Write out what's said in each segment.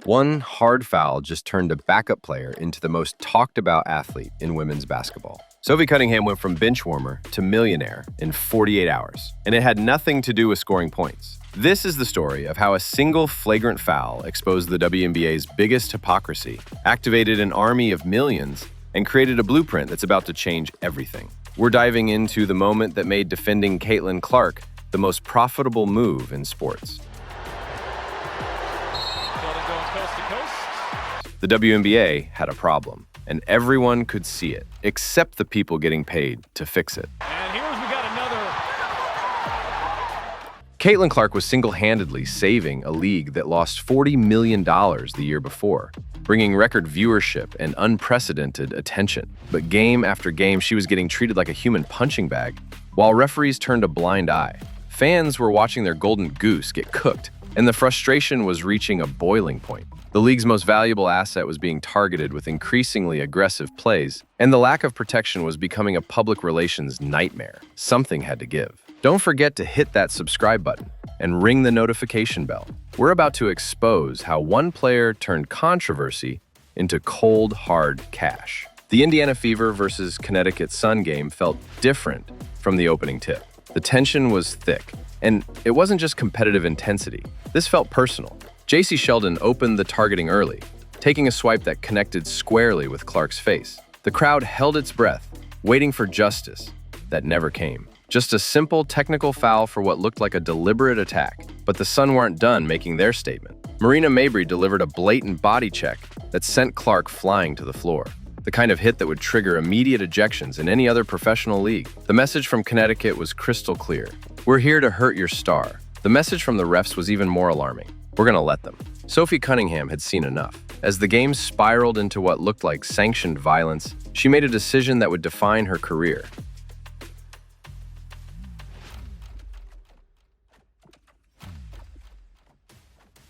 One hard foul just turned a backup player into the most talked about athlete in women's basketball. Sophie Cunningham went from bench warmer to millionaire in 48 hours, and it had nothing to do with scoring points. This is the story of how a single flagrant foul exposed the WNBA's biggest hypocrisy, activated an army of millions, and created a blueprint that's about to change everything. We're diving into the moment that made defending Caitlin Clark the most profitable move in sports. The WNBA had a problem, and everyone could see it, except the people getting paid to fix it. And here we got another. Caitlin Clark was single-handedly saving a league that lost $40 million the year before, bringing record viewership and unprecedented attention. But game after game, she was getting treated like a human punching bag, while referees turned a blind eye. Fans were watching their golden goose get cooked, and the frustration was reaching a boiling point. The league's most valuable asset was being targeted with increasingly aggressive plays, and the lack of protection was becoming a public relations nightmare. Something had to give. Don't forget to hit that subscribe button and ring the notification bell. We're about to expose how one player turned controversy into cold, hard cash. The Indiana Fever versus Connecticut Sun game felt different from the opening tip. The tension was thick, and it wasn't just competitive intensity. This felt personal. J.C. Sheldon opened the targeting early, taking a swipe that connected squarely with Clark's face. The crowd held its breath, waiting for justice that never came. Just a simple technical foul for what looked like a deliberate attack, but the Sun weren't done making their statement. Marina Mabrey delivered a blatant body check that sent Clark flying to the floor, the kind of hit that would trigger immediate ejections in any other professional league. The message from Connecticut was crystal clear. We're here to hurt your star. The message from the refs was even more alarming. We're gonna let them. Sophie Cunningham had seen enough. As the game spiraled into what looked like sanctioned violence, she made a decision that would define her career.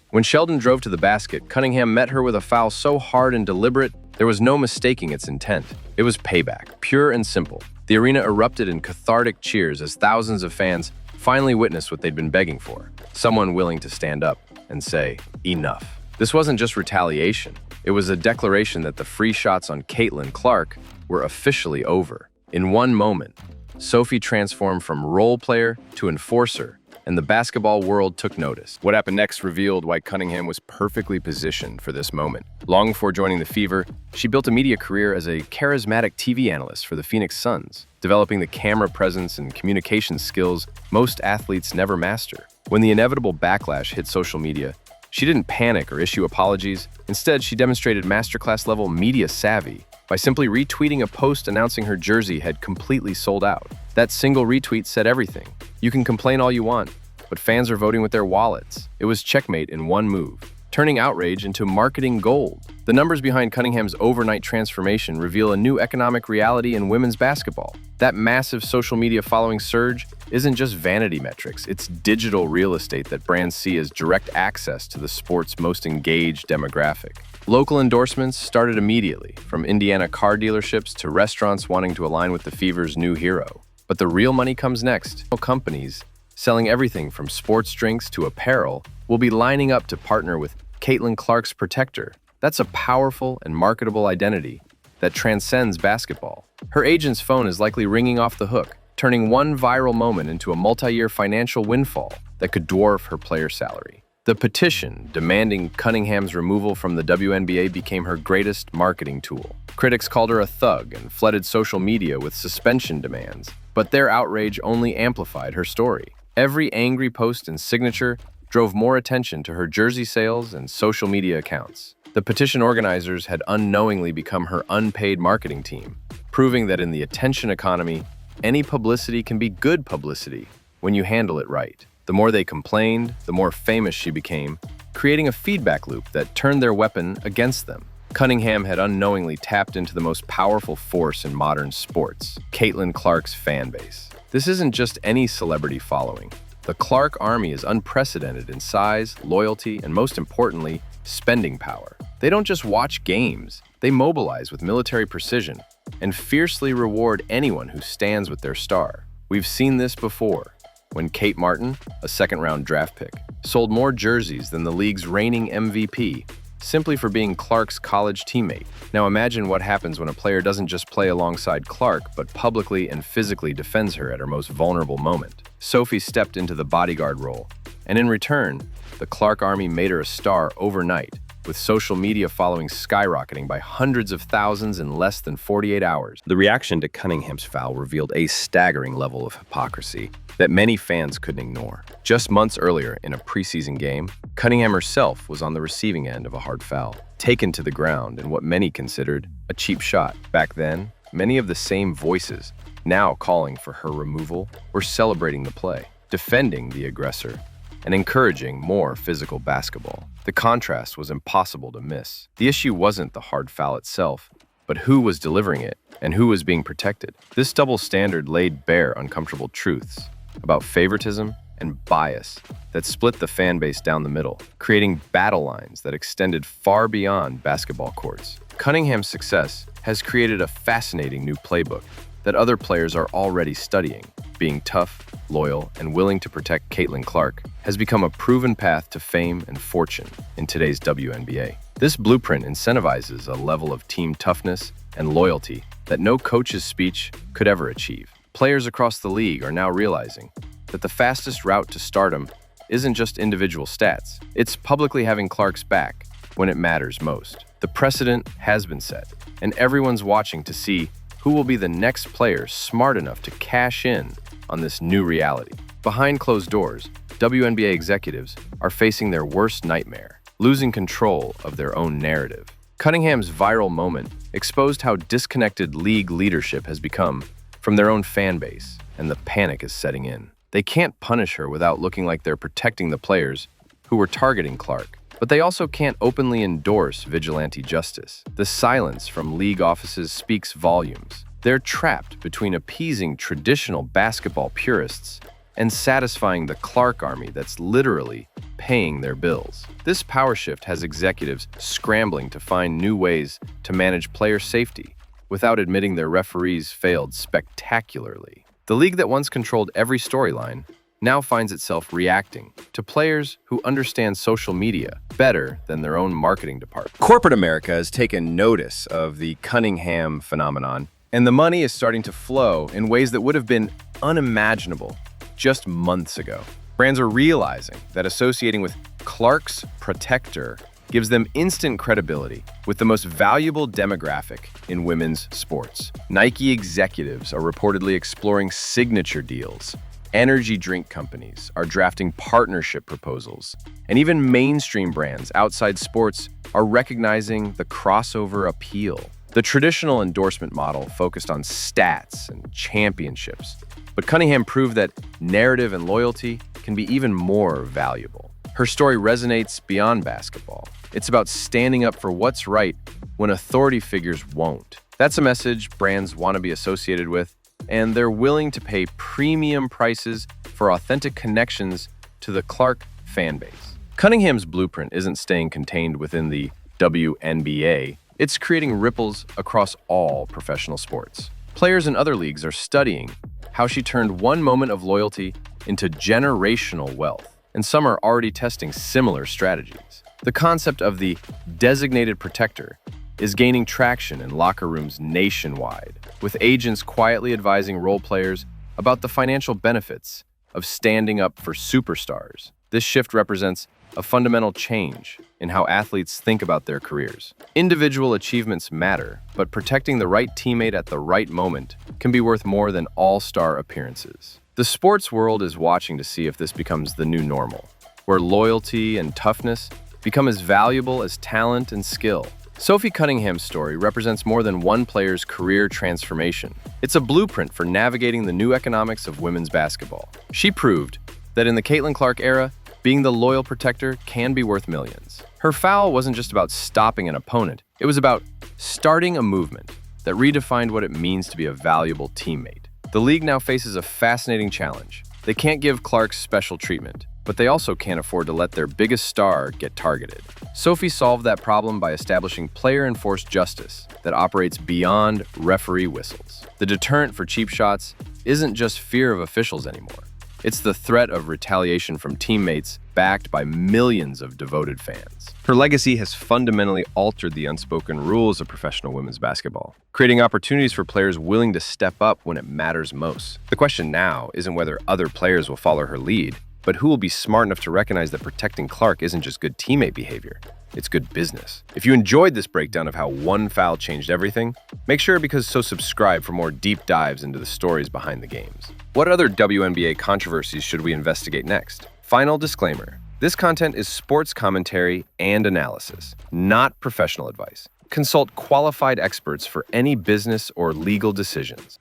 When Sheldon drove to the basket, Cunningham met her with a foul so hard and deliberate, there was no mistaking its intent. It was payback, pure and simple. The arena erupted in cathartic cheers as thousands of fans finally witnessed what they'd been begging for. Someone willing to stand up and say, enough. This wasn't just retaliation. It was a declaration that the free shots on Caitlin Clark were officially over. In one moment, Sophie transformed from role player to enforcer, and the basketball world took notice. What happened next revealed why Cunningham was perfectly positioned for this moment. Long before joining the Fever, she built a media career as a charismatic TV analyst for the Phoenix Suns, developing the camera presence and communication skills most athletes never master. When the inevitable backlash hit social media, she didn't panic or issue apologies. Instead, she demonstrated masterclass-level media savvy by simply retweeting a post announcing her jersey had completely sold out. That single retweet said everything. You can complain all you want, but fans are voting with their wallets. It was checkmate in one move, turning outrage into marketing gold. The numbers behind Cunningham's overnight transformation reveal a new economic reality in women's basketball. That massive social media following surge isn't just vanity metrics, it's digital real estate that brands see as direct access to the sport's most engaged demographic. Local endorsements started immediately, from Indiana car dealerships to restaurants wanting to align with the Fever's new hero. But the real money comes next. Companies selling everything from sports drinks to apparel will be lining up to partner with Caitlin Clark's protector. That's a powerful and marketable identity that transcends basketball. Her agent's phone is likely ringing off the hook, turning one viral moment into a multi-year financial windfall that could dwarf her player salary. The petition demanding Cunningham's removal from the WNBA became her greatest marketing tool. Critics called her a thug and flooded social media with suspension demands, but their outrage only amplified her story. Every angry post and signature drove more attention to her jersey sales and social media accounts. The petition organizers had unknowingly become her unpaid marketing team, proving that in the attention economy, any publicity can be good publicity when you handle it right. The more they complained, the more famous she became, creating a feedback loop that turned their weapon against them. Cunningham had unknowingly tapped into the most powerful force in modern sports, Caitlin Clark's fan base. This isn't just any celebrity following. The Clark Army is unprecedented in size, loyalty, and most importantly, spending power. They don't just watch games, they mobilize with military precision and fiercely reward anyone who stands with their star. We've seen this before, when Kate Martin, a second-round draft pick, sold more jerseys than the league's reigning MVP, simply for being Clark's college teammate. Now imagine what happens when a player doesn't just play alongside Clark, but publicly and physically defends her at her most vulnerable moment. Sophie stepped into the bodyguard role, and in return, the Clark Army made her a star overnight, with social media following skyrocketing by hundreds of thousands in less than 48 hours. The reaction to Cunningham's foul revealed a staggering level of hypocrisy that many fans couldn't ignore. Just months earlier, in a preseason game, Cunningham herself was on the receiving end of a hard foul, taken to the ground in what many considered a cheap shot. Back then, many of the same voices, now calling for her removal, were celebrating the play, defending the aggressor, and encouraging more physical basketball. The contrast was impossible to miss. The issue wasn't the hard foul itself, but who was delivering it and who was being protected. This double standard laid bare uncomfortable truths about favoritism and bias that split the fan base down the middle, creating battle lines that extended far beyond basketball courts. Cunningham's success has created a fascinating new playbook that other players are already studying. Being tough, loyal, and willing to protect Caitlin Clark has become a proven path to fame and fortune in today's WNBA. This blueprint incentivizes a level of team toughness and loyalty that no coach's speech could ever achieve. Players across the league are now realizing that the fastest route to stardom isn't just individual stats. It's publicly having Clark's back when it matters most. The precedent has been set, and everyone's watching to see who will be the next player smart enough to cash in on this new reality. Behind closed doors, WNBA executives are facing their worst nightmare, losing control of their own narrative. Cunningham's viral moment exposed how disconnected league leadership has become from their own fan base, and the panic is setting in. They can't punish her without looking like they're protecting the players who were targeting Clark, but they also can't openly endorse vigilante justice. The silence from league offices speaks volumes. They're trapped between appeasing traditional basketball purists and satisfying the Clark Army that's literally paying their bills. This power shift has executives scrambling to find new ways to manage player safety without admitting their referees failed spectacularly. The league that once controlled every storyline now finds itself reacting to players who understand social media better than their own marketing department. Corporate America has taken notice of the Cunningham phenomenon, and the money is starting to flow in ways that would have been unimaginable just months ago. Brands are realizing that associating with Clark's protector gives them instant credibility with the most valuable demographic in women's sports. Nike executives are reportedly exploring signature deals. Energy drink companies are drafting partnership proposals, and even mainstream brands outside sports are recognizing the crossover appeal. The traditional endorsement model focused on stats and championships, but Cunningham proved that narrative and loyalty can be even more valuable. Her story resonates beyond basketball. It's about standing up for what's right when authority figures won't. That's a message brands want to be associated with, and they're willing to pay premium prices for authentic connections to the Clark fan base. Cunningham's blueprint isn't staying contained within the WNBA. It's creating ripples across all professional sports. Players in other leagues are studying how she turned one moment of loyalty into generational wealth, and some are already testing similar strategies. The concept of the designated protector is gaining traction in locker rooms nationwide, with agents quietly advising role players about the financial benefits of standing up for superstars. This shift represents a fundamental change in how athletes think about their careers. Individual achievements matter, but protecting the right teammate at the right moment can be worth more than all-star appearances. The sports world is watching to see if this becomes the new normal, where loyalty and toughness become as valuable as talent and skill. Sophie Cunningham's story represents more than one player's career transformation. It's a blueprint for navigating the new economics of women's basketball. She proved that in the Caitlin Clark era, being the loyal protector can be worth millions. Her foul wasn't just about stopping an opponent, it was about starting a movement that redefined what it means to be a valuable teammate. The league now faces a fascinating challenge. They can't give Clark special treatment, but they also can't afford to let their biggest star get targeted. Sophie solved that problem by establishing player-enforced justice that operates beyond referee whistles. The deterrent for cheap shots isn't just fear of officials anymore. It's the threat of retaliation from teammates, backed by millions of devoted fans. Her legacy has fundamentally altered the unspoken rules of professional women's basketball, creating opportunities for players willing to step up when it matters most. The question now isn't whether other players will follow her lead, but who will be smart enough to recognize that protecting Clark isn't just good teammate behavior, it's good business. If you enjoyed this breakdown of how one foul changed everything, make sure to subscribe for more deep dives into the stories behind the games. What other WNBA controversies should we investigate next? Final disclaimer: this content is sports commentary and analysis, not professional advice. Consult qualified experts for any business or legal decisions.